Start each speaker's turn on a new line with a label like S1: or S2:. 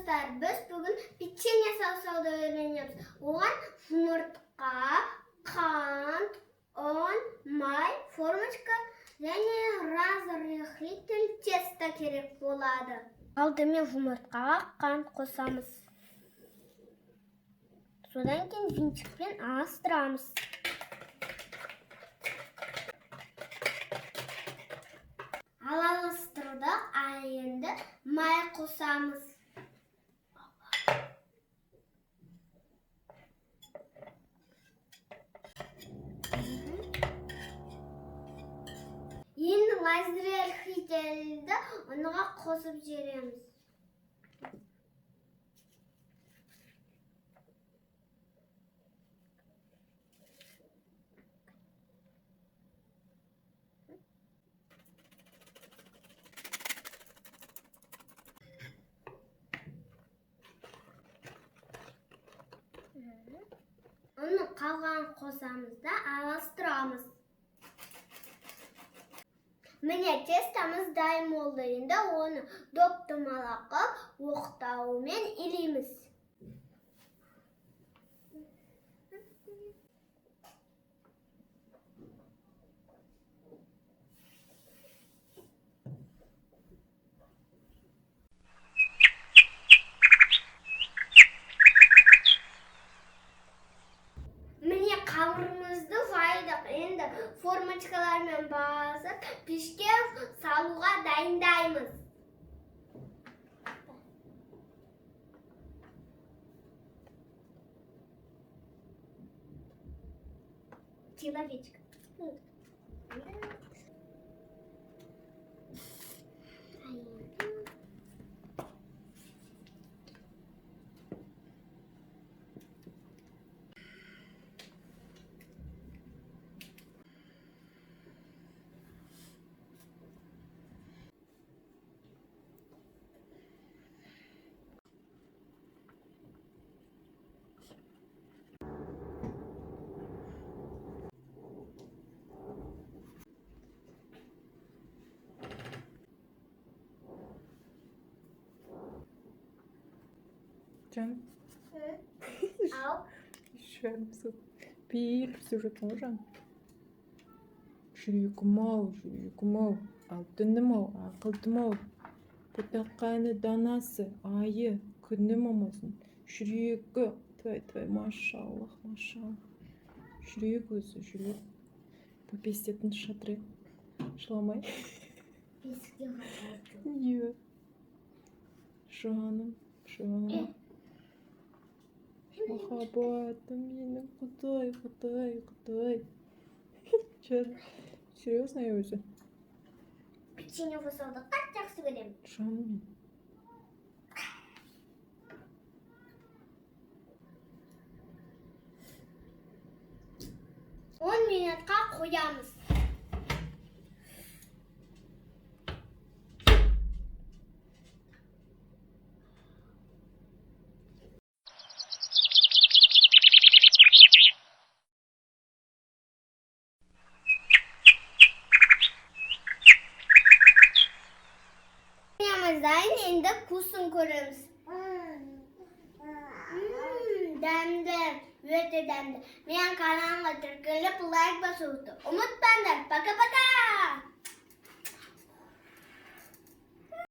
S1: достар, біз бүгін печенье жасауды үйренеміз. Оған жұмыртқа, қант, ұн, май, формочка және разрыхлитель тесто керек болады. Алдымен жұмыртқаға қант қосамыз. Содан кейін винтикпен араластырамыз. Араластырдық, енді май қосамыз. Енді разрыхлительді ұнға қосып жібереміз. Оны қалған қосамыз да араластырамыз. Міне тестамыз дайын болды. Енді оны доп-домалақ қылып оқтаумен илейміз. Қамырымызды жайдық. Енді формочкалармен басып пешке салуға дайындаймыз. Человечек.
S2: Canım.
S1: Al.
S2: Düşer misin? Bir sürü hocam. Жүрегім-ау, жүрегім-ау, алтыным-ау, ақылдым-ау. Бұтаққаны данасы, айы, күнім амасын. Жүрегі, твай, машаллах, машаллах. Жүрек өзі, жүрек. Бұл пестетін шатыры. Шыламай.
S1: Бесікте қатарды.
S2: Не? Жаным. Махаббатым менің, Құдай. Серьезно өзі?
S1: Печенье жасауды қатты жақсы көремін.
S2: Жаным.
S1: 10 минутқа қоямыз. Енді күсін көреміз. Дәмді, өте дәмді. Мен каналға тіркеліп лайк басуды ұмытпаңдар. Пока-пока!